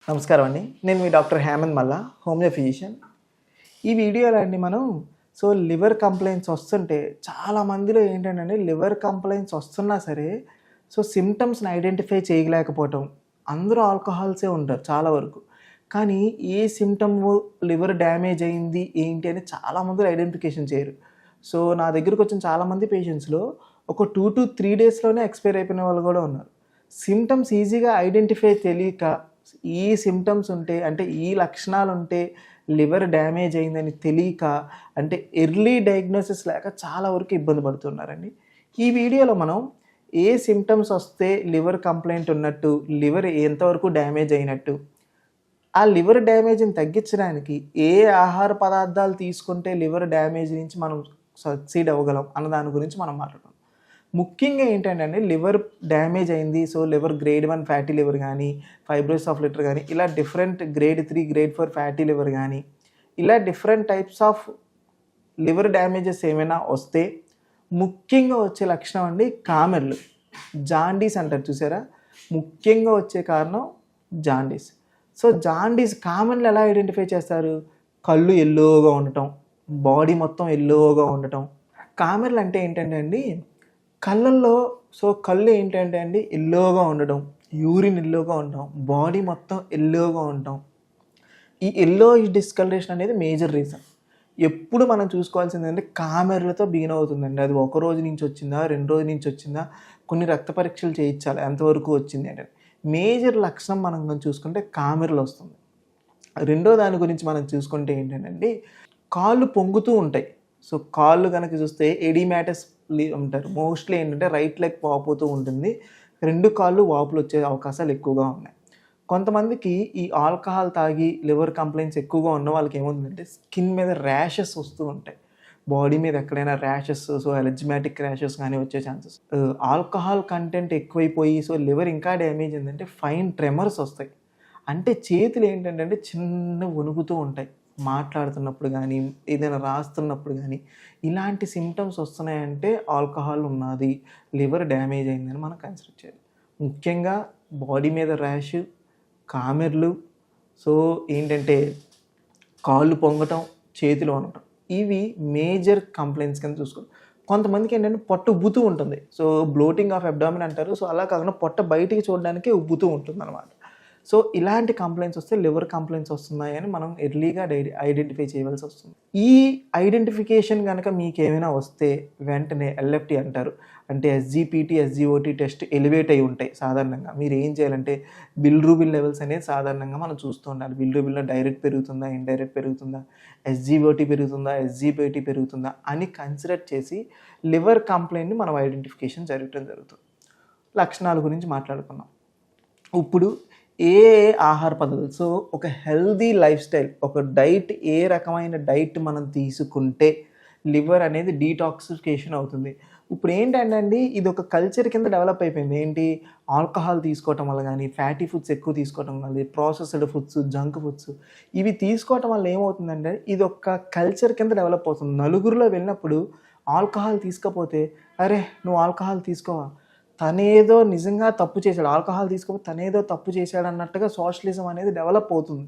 నమస్కారం అండి. నేను మీ డాక్టర్ హేమంత్ మల్లా, హోమియో ఫిజిషియన్. ఈ వీడియోలో అండి మనం లివర్ కంప్లెయింట్స్ వస్తుంటే చాలా మందిలో ఏంటంటే లివర్ కంప్లెయింట్స్ వస్తున్నా సరే సిమ్టమ్స్‌ని ఐడెంటిఫై చేయలేకపోవటం. అందరూ ఆల్కహాల్సే ఉంటారు చాలా వరకు. కానీ ఏ సిమ్టము లివర్ డ్యామేజ్ అయింది ఏంటి అని చాలా మంది ఐడెంటిఫికేషన్ చేయరు. నా దగ్గరకొచ్చిన చాలామంది పేషెంట్స్‌లో ఒక 2-3 డేస్‌లోనే ఎక్స్‌పైర్ అయిపోయిన వాళ్ళు కూడా ఉన్నారు. సిమ్టమ్స్ ఈజీగా ఐడెంటిఫై తెలియక ఈ సిమ్టమ్స్ ఉంటే అంటే ఈ లక్షణాలుంటే లివర్ డ్యామేజ్ అయిందని తెలియక అంటే ఎర్లీ డయాగ్నోసిస్ లేక చాలా వరకు ఇబ్బంది పడుతున్నారండి. ఈ వీడియోలో మనం ఏ సిమ్టమ్స్ వస్తే లివర్ కంప్లెయింట్ ఉన్నట్టు, లివర్ ఎంతవరకు డ్యామేజ్ అయినట్టు, ఆ లివర్ డ్యామేజ్‌ని తగ్గించడానికి ఏ ఆహార పదార్థాలు తీసుకుంటే లివర్ డ్యామేజ్ నుంచి మనం సక్సీడ్ అవ్వగలం అన్న దాని గురించి మనం మాట్లాడుకుందాం. ముఖ్యంగా ఏంటంటే లివర్ డ్యామేజ్ అయింది. లివర్ గ్రేడ్ 1 ఫ్యాటీ లివర్ గానీ, ఫైబ్రోసిస్ ఆఫ్ లివర్ గానీ, ఇలా different grade 3, grade 4 fatty liver గానీ, ఇలా different types of liver damages ఏమైనా వస్తే ముఖ్యంగా వచ్చే లక్షణం అండి కామెర్లు. జాండీస్ అంటారు చూసారా? ముఖ్యంగా వచ్చే కారణం జాండీస్. జాండీస్ కామెర్లు ఎలా ఐడెంటిఫై చేస్తారు? కళ్ళు యెల్లోగా ఉండటం, బాడీ మొత్తం యెల్లోగా ఉండటం. కామెర్లు అంటే ఏంటంటే అండి కళ్ళల్లో కళ్ళు ఏంటంటే అండి యెల్లోగా ఉండడం, యూరిన్ యెల్లోగా ఉండడం, బాడీ మొత్తం యెల్లోగా ఉండటం. ఈ యెల్లోయిష్ డిస్కలరేషన్ అనేది మేజర్ రీజన్. ఎప్పుడు మనం చూసుకోవాల్సింది ఏంటంటే కామెర్లతో బిగిన్ అవుతుందండి. అది ఒక రోజు నుంచి వచ్చిందా, 2 రోజుల నుంచి వచ్చిందా, కొన్ని రక్త పరీక్షలు చేయించాలి ఎంతవరకు వచ్చింది అంటే. మేజర్ లక్షణం మనం చూసుకుంటే కామెర్లు వస్తుంది. రెండో దాని గురించి మనం చూసుకుంటే ఏంటంటే కాళ్ళు పొంగుతూ ఉంటాయి. కాళ్ళు కనుక చూస్తే ఎడిమాటస్ ఉంటారు. మోస్ట్లీ ఏంటంటే రైట్ లెగ్ వాపోతూ ఉంటుంది. 2 కాళ్ళు వాపులు వచ్చే అవకాశాలు ఎక్కువగా ఉన్నాయి. కొంతమందికి ఈ ఆల్కహాల్ తాగి లివర్ కంప్లెయింట్స్ ఎక్కువగా ఉన్న వాళ్ళకి ఏమవుతుందంటే స్కిన్ మీద ర్యాషెస్ వస్తూ ఉంటాయి. బాడీ మీద ఎక్కడైనా ర్యాషెస్ అలర్జిమాటిక్ ర్యాషెస్ కానీ వచ్చే ఛాన్సెస్. ఆల్కహాల్ కంటెంట్ ఎక్కువైపోయి లివర్ ఇంకా డ్యామేజ్ ఏంటంటే ఫైన్ ట్రెమర్స్ వస్తాయి. అంటే చేతులు ఏంటంటే చిన్న వణుకుతూ ఉంటాయి. మాట్లాడుతున్నప్పుడు కానీ, ఏదైనా రాస్తున్నప్పుడు కానీ, ఇలాంటి సిమ్టమ్స్ వస్తున్నాయంటే ఆల్కహాల్ ఉన్నది, లివర్ డ్యామేజ్ అయిందని మనం కన్సిడర్ చేయాలి. ముఖ్యంగా బాడీ మీద ర్యాష్, కామెర్లు, ఏంటంటే కాళ్ళు పొంగటం, చేతులు వణకటం, ఇవి మేజర్ కంప్లైంట్స్ కింద చూసుకోవాలి. కొంతమందికి ఏంటంటే పొట్ట ఉబ్బుతూ ఉంటుంది. బ్లోటింగ్ ఆఫ్ అబ్డామిన్ అంటారు. అలా కాకుండా పొట్ట బయటికి చూడడానికి ఉబ్బుతూ ఉంటుందన్నమాట. ఇలాంటి కంప్లైంట్స్ వస్తే లివర్ కంప్లైంట్స్ వస్తున్నాయని మనం ఎర్లీగా ఐడెంటిఫై చేయవలసి వస్తుంది. ఈ ఐడెంటిఫికేషన్ కనుక మీకు ఏమైనా వస్తే వెంటనే ఎల్ఎఫ్టీ అంటారు. అంటే ఎస్జీపీటీ, ఎస్జీఓటీ టెస్ట్ ఎలివేట్ అయి ఉంటాయి సాధారణంగా. మీరు ఏం చేయాలంటే బిలిరూబిన్ లెవెల్స్ అనేది సాధారణంగా మనం చూస్తూ ఉండాలి. బిలిరూబిన్లో డైరెక్ట్ పెరుగుతుందా, ఇండైరెక్ట్ పెరుగుతుందా, ఎస్జీఓటీ పెరుగుతుందా, ఎస్జీపీటీ పెరుగుతుందా అని కన్సిడర్ చేసి లివర్ కంప్లైంట్ని మనం ఐడెంటిఫికేషన్ జరుగుతుంది. లక్షణాల గురించి మాట్లాడుకున్నాం. ఇప్పుడు ఏ ఆహార పద్ధతులు ఒక హెల్దీ లైఫ్ స్టైల్, ఒక డైట్, ఏ రకమైన డైట్ మనం తీసుకుంటే లివర్ అనేది డీటాక్సిఫికేషన్ అవుతుంది. ఇప్పుడు ఏంటంటే అండి ఇది ఒక కల్చర్ కింద డెవలప్ అయిపోయింది. ఏంటి, ఆల్కహాల్ తీసుకోవటం వల్ల కానీ, ఫ్యాటీ ఫుడ్స్ ఎక్కువ తీసుకోవటం వల్ల, ప్రాసెస్డ్ ఫుడ్స్, జంక్ ఫుడ్స్ ఇవి తీసుకోవటం వల్ల ఏమవుతుందంటే ఇది ఒక కల్చర్ కింద డెవలప్ అవుతుంది. నలుగురిలో వెళ్ళినప్పుడు ఆల్కహాల్ తీసుకోపోతే, అరే నువ్వు ఆల్కహాల్ తీసుకోవా, తనేదో నిజంగా తప్పు చేశాడు, ఆల్కహాల్ తీసుకోకపోతే తనేదో తప్పు చేశాడు అన్నట్టుగా సోషలిజం అనేది డెవలప్ అవుతుంది.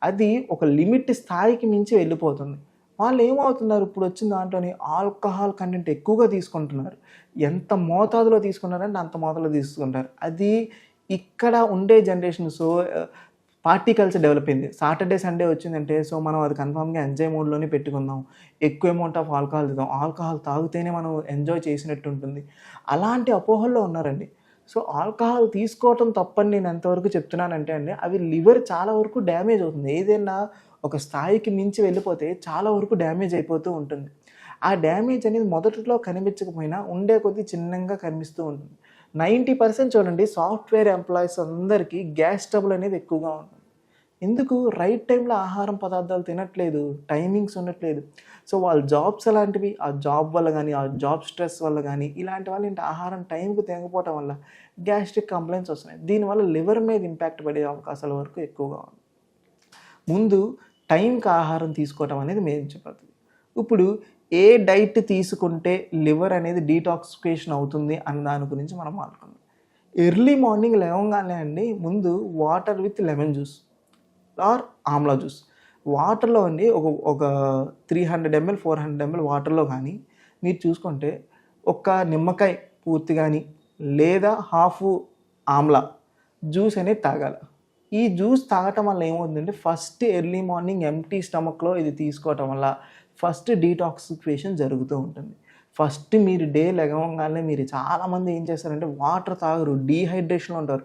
అది ఒక లిమిట్ స్థాయికి మించి వెళ్ళిపోతుంది. వాళ్ళు ఏమవుతున్నారు, ఇప్పుడు వచ్చిన దాంట్లోని ఆల్కహాల్ కంటెంట్ ఎక్కువగా తీసుకుంటున్నారు. ఎంత మోతాదులో తీసుకున్నారంటే అంత మోతాదులో తీసుకుంటారు. అది ఇక్కడ ఉండే జనరేషన్ పార్టీ కల్చర్ డెవలప్ అయింది. సాటర్డే సండే వచ్చిందంటే మనం అది కన్ఫామ్గా ఎంజాయ్ మోడ్లోనే పెట్టుకుందాం, ఎక్కువ అమౌంట్ ఆఫ్ ఆల్కహాల్ తీద్దాం, ఆల్కహాల్ తాగితేనే మనం ఎంజాయ్ చేసినట్టు ఉంటుంది, అలాంటి అపోహల్లో ఉన్నారండి. ఆల్కహాల్ తీసుకోవటం తప్పని నేను ఎంతవరకు చెప్తున్నానంటే అండి అవి లివర్ చాలా వరకు డ్యామేజ్ అవుతుంది. ఏదైనా ఒక స్థాయికి మించి వెళ్ళిపోతే చాలా వరకు డ్యామేజ్ అయిపోతూ ఉంటుంది. ఆ డ్యామేజ్ అనేది మొదట్లో కనిపించకపోయినా ఉండే కొద్దీ చిన్నగా కనిపిస్తూ ఉంటుంది. 90% చూడండి సాఫ్ట్వేర్ ఎంప్లాయీస్ అందరికీ గ్యాస్ ట్రబుల్ అనేది ఎక్కువగా ఉంటుంది. ఎందుకు, రైట్ టైంలో ఆహారం పదార్థాలు తినట్లేదు, టైమింగ్స్ ఉండట్లేదు. వాళ్ళ జాబ్స్ అలాంటివి, ఆ జాబ్ వల్ల కానీ, ఆ జాబ్ స్ట్రెస్ వల్ల కానీ, ఇలాంటి వాళ్ళు ఏంటి ఆహారం టైంకి తినకపోవటం వల్ల గ్యాస్ట్రిక్ కంప్లైంట్స్ వస్తున్నాయి. దీనివల్ల లివర్ మీద ఇంపాక్ట్ పడే అవకాశాల వరకు ఎక్కువగా ఉంది. ముందు టైంకి ఆహారం తీసుకోవటం అనేది మెయిన్ పద్ధతి. ఇప్పుడు ఏ డైట్ తీసుకుంటే లివర్ అనేది డీటాక్సిఫికేషన్ అవుతుంది అన్న దాని గురించి మనం మాట్లాడుకుందాం. ఎర్లీ మార్నింగ్ లేవగానే అండి ముందు water with lemon juice, or amla juice. వాటర్‌లో అండి ఒక 300 ఎంఎల్, 400 ఎంఎల్ వాటర్‌లో గానీ మీరు చూసుకుంటే ఒక నిమ్మకాయ పూర్తి గానీ, లేదా హాఫు ఆమ్లా జ్యూస్ అనేది తాగాల. ఈ జ్యూస్ తాగటం వల్ల ఏమవుతుందంటే ఫస్ట్ ఎర్లీ మార్నింగ్ ఎంప్టీ స్టమక్‌లో ఇది తీసుకోవటం వల్ల ఫస్ట్ డీటాక్సిఫికేషన్ జరుగుతూ ఉంటుంది. ఫస్ట్ మీరు డే లెగవంగాల్నే మీరు చాలామంది ఏం చేస్తారంటే వాటర్ తాగరు, డీహైడ్రేషన్‌లో ఉంటారు.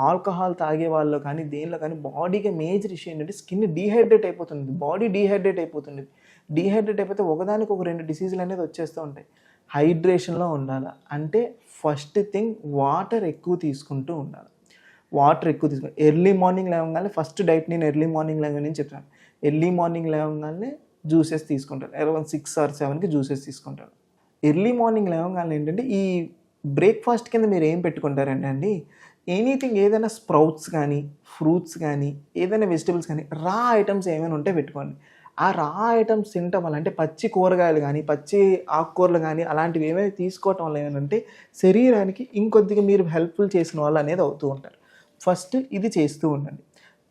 ఆల్కహాల్ తాగే వాళ్ళు కానీ, దేనిలో కానీ బాడీకి మేజర్ ఇష్యూ ఏంటంటే స్కిన్ డీహైడ్రేట్ అయిపోతుంది. బాడీ డీహైడ్రేట్ అయిపోతుంది. డీహైడ్రేట్ అయిపోతే ఒకదానికి ఒక 2 డిసీజులు అనేది వచ్చేస్తూ ఉంటాయి. హైడ్రేషన్‌లో ఉండాల. అంటే ఫస్ట్ థింగ్ వాటర్ ఎక్కువ తీసుకుంటూ ఉండాలి. వాటర్ ఎక్కువ తీసుకోవాలి. ఎర్లీ మార్నింగ్ లేవగానే ఫస్ట్ డైట్ నేను ఎర్లీ మార్నింగ్ లేవగానే చెప్తాను. ఎర్లీ మార్నింగ్ లేవగానే జ్యూసెస్ తీసుకుంటాను. అరౌండ్ 6 ఆర్ 7కి జ్యూసెస్ తీసుకుంటాను. ఎర్లీ మార్నింగ్ లేవగానే ఏంటంటే ఈ బ్రేక్‌ఫాస్ట్ కింద మీరు ఏం పెట్టుకుంటారంటే అండి, ఎనీథింగ్ ఏదైనా స్ప్రౌట్స్ కానీ, ఫ్రూట్స్ కానీ, ఏదైనా వెజిటబుల్స్ కానీ, రా ఐటెమ్స్ ఏమైనా ఉంటే పెట్టుకోండి. ఆ రా ఐటెమ్స్ తినటం వల్ల అంటే పచ్చి కూరగాయలు కానీ, పచ్చి ఆకుకూరలు కానీ అలాంటివి ఏమైనా తీసుకోవటం వల్ల ఏమనంటే శరీరానికి ఇంకొద్దిగా మీరు హెల్ప్‌ఫుల్ చేసిన వాళ్ళు అనేది అవుతూ ఉంటారు. ఫస్ట్ ఇది చేస్తూ ఉండండి.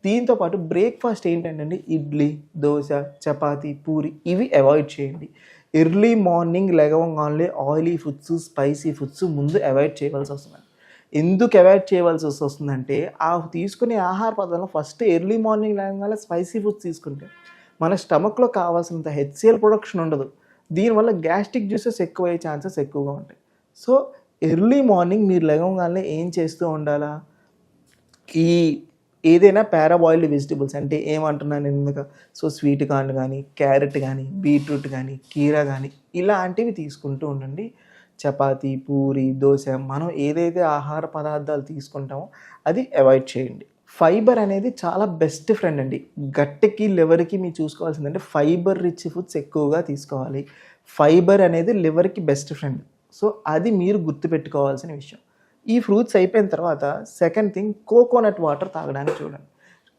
దీంతో పాటు బ్రేక్‌ఫాస్ట్ ఏంటంటే అండి ఇడ్లీ, దోస, చపాతీ, పూరి ఇవి అవాయిడ్ చేయండి. ఎర్లీ మార్నింగ్ లెగవంగానే ఆయిలీ ఫుడ్స్, స్పైసీ ఫుడ్స్ ముందు అవాయిడ్ చేయవలసి వస్తుందండి. ఎందుకు అవాయిడ్ చేయవలసి వస్తుందంటే తీసుకునే ఆహార పదార్థంలో ఫస్ట్ ఎర్లీ మార్నింగ్ లేవగానే స్పైసీ ఫుడ్స్ తీసుకుంటే మన స్టమక్‌లో కావాల్సినంత హెచ్‌సిఎల్ ప్రొడక్షన్ ఉండదు. దీనివల్ల గ్యాస్ట్రిక్ జ్యూసెస్ ఎక్కువయ్యే ఛాన్సెస్ ఎక్కువగా ఉంటాయి. సో ఎర్లీ మార్నింగ్ మీరు లెగవగానే ఏం చేస్తూ ఉండాలా? ఈ ఏదైనా పారాబాయిల్డ్ వెజిటబుల్స్ అంటే ఏమంటున్నాను నేను ఇందాక స్వీట్ కార్న్ కానీ, క్యారెట్ కానీ, బీట్రూట్ కానీ, కీరా కానీ ఇలాంటివి తీసుకుంటూ ఉండండి. చపాతీ, పూరి, దోస మనం ఏదైతే ఆహార పదార్థాలు తీసుకుంటామో అది అవాయిడ్ చేయండి. ఫైబర్ అనేది చాలా బెస్ట్ ఫ్రెండ్ అండి. గట్టికి, లివర్‌కి మీరు చూసుకోవాల్సిందంటే ఫైబర్ రిచ్ ఫుడ్స్ ఎక్కువగా తీసుకోవాలి. ఫైబర్ అనేది లివర్‌కి బెస్ట్ ఫ్రెండ్. సో అది మీరు గుర్తుపెట్టుకోవాల్సిన విషయం. ఈ ఫ్రూట్స్ అయిపోయిన తర్వాత సెకండ్ థింగ్ కోకోనట్ వాటర్ తాగడానికి చూడండి.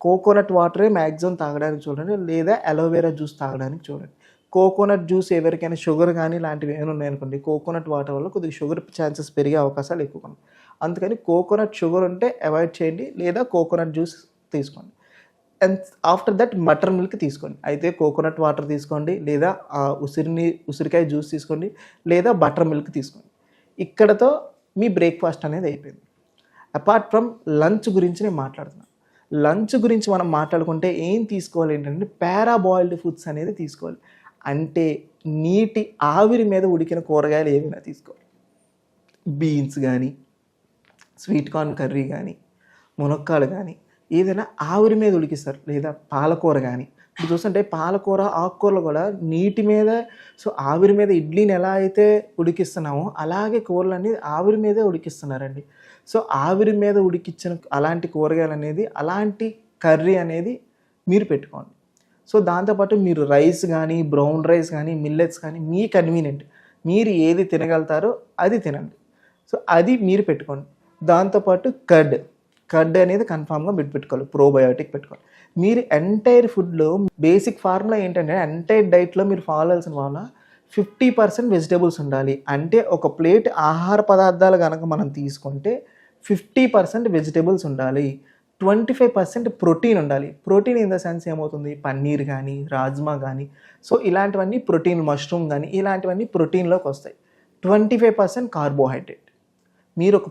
కోకోనట్ వాటరే మ్యాక్సిమం తాగడానికి చూడండి, లేదా అలోవెరా జ్యూస్ తాగడానికి చూడండి. కోకోనట్ జ్యూస్ ఎవరికైనా షుగర్ కానీ ఇలాంటివి ఏమైనా ఉన్నాయనుకోండి, కోకోనట్ వాటర్ వల్ల కొద్దిగా షుగర్ ఛాన్సెస్ పెరిగే అవకాశాలు ఎక్కువగా ఉన్నాయి. అందుకని కోకోనట్ షుగర్ ఉంటే అవాయిడ్ చేయండి, లేదా కోకోనట్ జ్యూస్ తీసుకోండి. And after that butter milk తీసుకోండి. అయితే కోకోనట్ వాటర్ తీసుకోండి, లేదా ఉసిరికాయ జ్యూస్ తీసుకోండి, లేదా బటర్ మిల్క్ తీసుకోండి. ఇక్కడతో మీ బ్రేక్‌ఫాస్ట్ అనేది అయిపోయింది. అపార్ట్ ఫ్రమ్ లంచ్ గురించి నేను మాట్లాడుతున్నాను. లంచ్ గురించి మనం మాట్లాడుకుంటే ఏం తీసుకోవాలి ఏంటంటే పారాబాయిల్డ్ ఫుడ్స్ అనేది తీసుకోవాలి. అంటే నీటి ఆవిరి మీద ఉడికిన కూరగాయలు ఏమైనా తీసుకోవాలి. బీన్స్ కానీ, స్వీట్ కార్న్ కర్రీ కానీ, మునక్కాడలు కానీ ఏదైనా ఆవిరి మీద ఉడికిస్తారు, లేదా పాలకూర కానీ. ఇప్పుడు చూస్తుంటే పాలకూర, ఆకుకూరలు కూడా నీటి మీద ఆవిరి మీద ఇడ్లీని ఎలా అయితే ఉడికిస్తున్నామో అలాగే కూరలన్నీ ఆవిరి మీదే ఉడికిస్తున్నారండి. సో ఆవిరి మీద ఉడికించిన అలాంటి కూరగాయలు అనేది, అలాంటి కర్రీ అనేది మీరు పెట్టుకోండి. సో దాంతోపాటు మీరు రైస్ కానీ, బ్రౌన్ రైస్ కానీ, మిల్లెట్స్ కానీ మీ కన్వీనియంట్. మీరు ఏది తినగలుగుతారో అది తినండి. సో అది మీరు పెట్టుకోండి. దాంతోపాటు కర్డ్ అనేది కన్ఫామ్గా పెట్టుకోవాలి. ప్రోబయోటిక్ పెట్టుకోవాలి. మీరు ఎంటైర్ ఫుడ్లో బేసిక్ ఫార్ములా ఏంటంటే ఎంటైర్ డైట్లో మీరు ఫాలో అవ్వాల్సిన ఫార్ములా 50% వెజిటేబుల్స్ ఉండాలి. అంటే ఒక ప్లేట్ ఆహార పదార్థాలు కనుక మనం తీసుకుంటే 50% వెజిటేబుల్స్ ఉండాలి, 25% ప్రోటీన్ ఉండాలి. ప్రోటీన్ ఇన్ ద సెన్స్ ఏమవుతుంది, పన్నీర్ కానీ, రాజ్మా కానీ, సో ఇలాంటివన్నీ ప్రోటీన్, మష్రూమ్ కానీ ఇలాంటివన్నీ ప్రోటీన్లోకి వస్తాయి. 25% కార్బోహైడ్రేట్. మీరు ఒక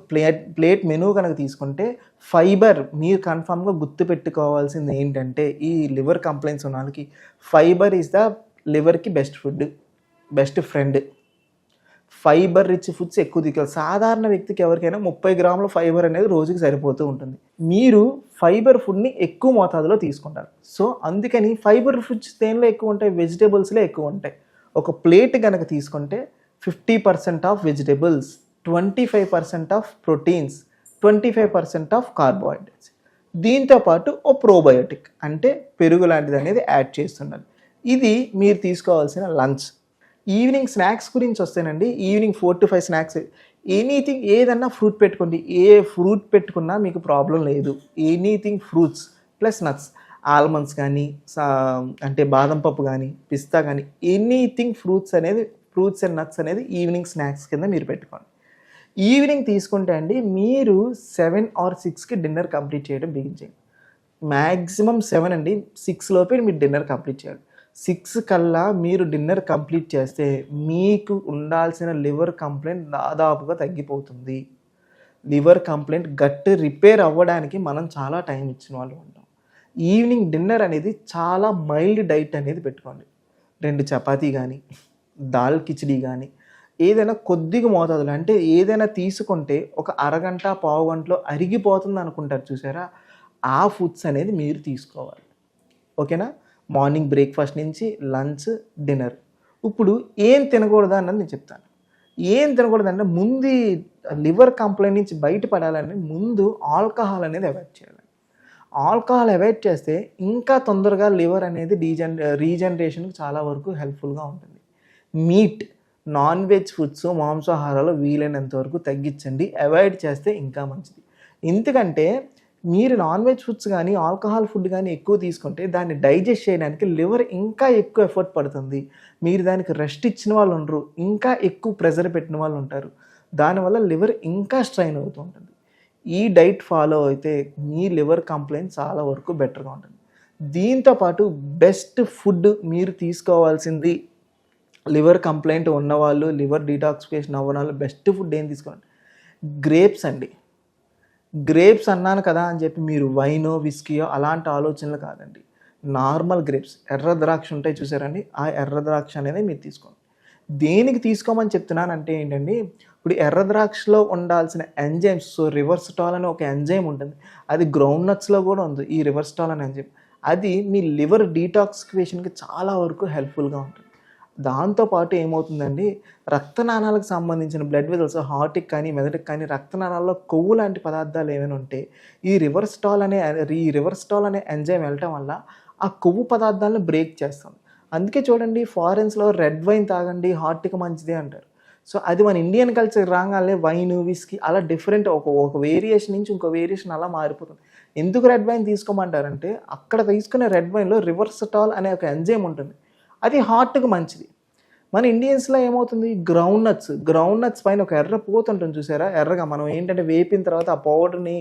ప్లేట్ మెనూ కనుక తీసుకుంటే ఫైబర్ మీరు కన్ఫామ్గా గుర్తుపెట్టుకోవాల్సింది ఏంటంటే ఈ లివర్ కంప్లైంట్స్ ఉన్న వాళ్ళకి ఫైబర్ ఈజ్ ద లివర్కి best friend. Fibre rich foods ఎక్కువ తీసుకోవాలి. సాధారణ వ్యక్తికి ఎవరికైనా 30 గ్రాముల ఫైబర్ అనేది రోజుకి సరిపోతూ ఉంటుంది. మీరు ఫైబర్ ఫుడ్ని ఎక్కువ మోతాదులో తీసుకుంటారు. సో అందుకని ఫైబర్ ఫుడ్స్ దేనిలో ఎక్కువ ఉంటాయి, వెజిటేబుల్స్లో ఎక్కువ ఉంటాయి. ఒక ప్లేట్ కనుక తీసుకుంటే 50% of vegetables, 25% of proteins, 25% of carbohydrates. దీంతోపాటు ఓ ప్రోబయోటిక్ అంటే పెరుగు లాంటిది అనేది యాడ్ చేస్తున్నారు. ఇది మీరు తీసుకోవాల్సిన లంచ్. ఈవినింగ్ స్నాక్స్ గురించి వస్తేనండి, ఈవినింగ్ 4 to 5 స్నాక్స్ ఎనీథింగ్ ఏదన్నా ఫ్రూట్ పెట్టుకోండి. ఏ ఫ్రూట్ పెట్టుకున్నా మీకు ప్రాబ్లం లేదు. Anything fruits plus nuts, almonds కానీ, అంటే బాదం పప్పు కానీ, పిస్తా కానీ ఎనీథింగ్ ఫ్రూట్స్ అండ్ నట్స్ అనేది ఈవినింగ్ స్నాక్స్ కింద మీరు పెట్టుకోండి. ఈవినింగ్ తీసుకుంటే అండి మీరు 7 or 6కి డిన్నర్ కంప్లీట్ చేయడం బిగిన్ చేయండి. మ్యాక్సిమం 7 అండి. 6 లోపే మీరు డిన్నర్ కంప్లీట్ చేయాలి. 6 కల్లా మీరు డిన్నర్ కంప్లీట్ చేస్తే మీకు ఉండాల్సిన లివర్ కంప్లైంట్ దాదాపుగా తగ్గిపోతుంది. లివర్ కంప్లైంట్ గట్ రిపేర్ అవ్వడానికి మనం చాలా టైం ఇచ్చిన వాళ్ళు ఉంటాం. ఈవినింగ్ డిన్నర్ అనేది చాలా మైల్డ్ డైట్ అనేది పెట్టుకోండి. 2 చపాతీ కానీ, దాల్ కిచిడి కానీ, ఏదైనా కొద్దిగా మోతాదులో, అంటే ఏదైనా తీసుకుంటే ఒక అరగంట పావు గంటలో అరిగిపోతుంది అనుకుంటారు చూసారా, ఆ ఫుడ్స్ అనేది మీరు తీసుకోవాలి. ఓకేనా? మార్నింగ్ బ్రేక్ఫాస్ట్ నుంచి లంచ్, డిన్నర్. ఇప్పుడు ఏం తినకూడదు అన్నది నేను చెప్తాను. ఏం తినకూడదంటే, ముందు లివర్ కంప్లైంట్ నుంచి బయటపడాలని ముందు ఆల్కహాల్ అనేది అవాయిడ్ చేయాలి. ఆల్కహాల్ అవాయిడ్ చేస్తే ఇంకా తొందరగా లివర్ అనేది రీజనరేషన్కి చాలా వరకు హెల్ప్ఫుల్గా ఉంటుంది. మీట్, నాన్ వెజ్ ఫుడ్స్, మాంసాహారాలు వీలైనంత వరకు తగ్గించండి. అవాయిడ్ చేస్తే ఇంకా మంచిది. ఎందుకంటే మీరు నాన్ వెజ్ ఫుడ్స్ కానీ, ఆల్కహాల్ ఫుడ్ కానీ ఎక్కువ తీసుకుంటే దాన్ని డైజెస్ట్ చేయడానికి లివర్ ఇంకా ఎక్కువ ఎఫర్ట్ పడుతుంది. మీరు దానికి రెస్ట్ ఇచ్చిన వాళ్ళు ఉండరు, ఇంకా ఎక్కువ ప్రెజర్ పెట్టిన వాళ్ళు ఉంటారు. దానివల్ల లివర్ ఇంకా స్ట్రైన్ అవుతూ ఉంటుంది. ఈ డైట్ ఫాలో అయితే మీ లివర్ కంప్లైంట్ చాలా వరకు బెటర్గా ఉంటుంది. దీంతోపాటు బెస్ట్ ఫుడ్ మీరు తీసుకోవాల్సింది, లివర్ కంప్లైంట్ ఉన్నవాళ్ళు, లివర్ డీటాక్సిఫికేషన్ అవ్వని వాళ్ళు బెస్ట్ ఫుడ్ ఏం తీసుకోండి? గ్రేప్స్ అండి. గ్రేప్స్ అన్నాను కదా అని చెప్పి మీరు వైనో, విస్కీయో అలాంటి ఆలోచనలు కాదండి. నార్మల్ గ్రేప్స్, ఎర్ర ద్రాక్ష ఉంటాయి చూసారండి, ఆ ఎర్ర ద్రాక్ష అనేది మీరు తీసుకోండి. దేనికి తీసుకోమని చెప్తున్నానంటే ఏంటండి, ఇప్పుడు ఎర్ర ద్రాక్షలో ఉండాల్సిన ఎంజైమ్స్, సో రివర్సిటాల్ అనే ఒక ఎంజైమ్ ఉంటుంది, అది గ్రౌండ్ నట్స్లో కూడా ఉంది. ఈ రివర్సిటాల్ అనే ఎంజైమ్ అది మీ లివర్ డీటాక్సిఫికేషన్కి చాలా వరకు హెల్ప్ఫుల్గా ఉంటుంది. దాంతోపాటు ఏమవుతుందండి, రక్తనాళాలకు సంబంధించిన బ్లడ్ వెజల్స్, హార్ట్కి కానీ మెదడుకి కానీ రక్తనాళాల్లో కొవ్వు లాంటి పదార్థాలు ఏమైనా ఉంటే ఈ రివర్సిటాల్ అనే ఎంజైమ్ వెళ్ళటం వల్ల ఆ కొవ్వు పదార్థాలను బ్రేక్ చేస్తుంది. అందుకే చూడండి, ఫారెన్స్లో రెడ్ వైన్ తాగండి, హార్ట్కి మంచిది అంటారు. సో అది మన ఇండియన్ కల్చర్ రాగానే వైన్, విస్కీ అలా డిఫరెంట్ ఒక వేరియేషన్ నుంచి ఇంకో వేరియేషన్ అలా మారిపోతుంది. ఎందుకు రెడ్ వైన్ తీసుకోమంటారంటే, అక్కడ తీసుకునే రెడ్ వైన్లో రివర్సిటాల్ అనే ఒక ఎంజైమ్ ఉంటుంది, అది హార్ట్కి మంచిది. మన ఇండియన్స్లో ఏమవుతుంది, గ్రౌండ్ నట్స్ పైన ఒక ఎర్ర పూత ఉంటుంది చూసారా, ఎర్రగా. మనం ఏంటంటే వేపిన తర్వాత ఆ పౌడర్ని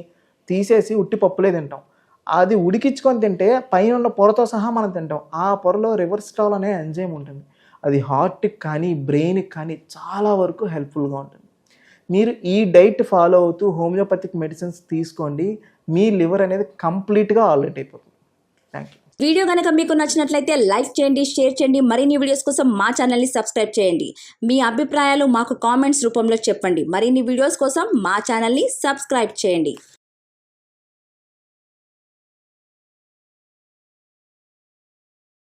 తీసేసి ఉట్టి పప్పులే తింటాం. అది ఉడికించుకొని తింటే పైన ఉన్న పొరతో సహా మనం తింటాం. ఆ పొరలో రివర్సిటాల్ అనే ఎంజైమ్ ఉంటుంది. అది హార్ట్కి కానీ బ్రెయిన్కి కానీ చాలా వరకు హెల్ప్ఫుల్గా ఉంటుంది. మీరు ఈ డైట్ ఫాలో అవుతూ హోమియోపతిక్ మెడిసిన్స్ తీసుకోండి, మీ లివర్ అనేది కంప్లీట్గా ఆల్రెడీ అయిపోతుంది. Thank you. వీడియో కనుక మీకు నచ్చినట్లయితే లైక్ చేయండి, షేర్ చేయండి. మరిన్ని వీడియోస్ కోసం మా ఛానల్ని సబ్స్క్రైబ్ చేయండి. మీ అభిప్రాయాలు మాకు కామెంట్స్ రూపంలో చెప్పండి. మరిన్ని వీడియోస్ కోసం మా ఛానల్ని సబ్స్క్రైబ్ చేయండి.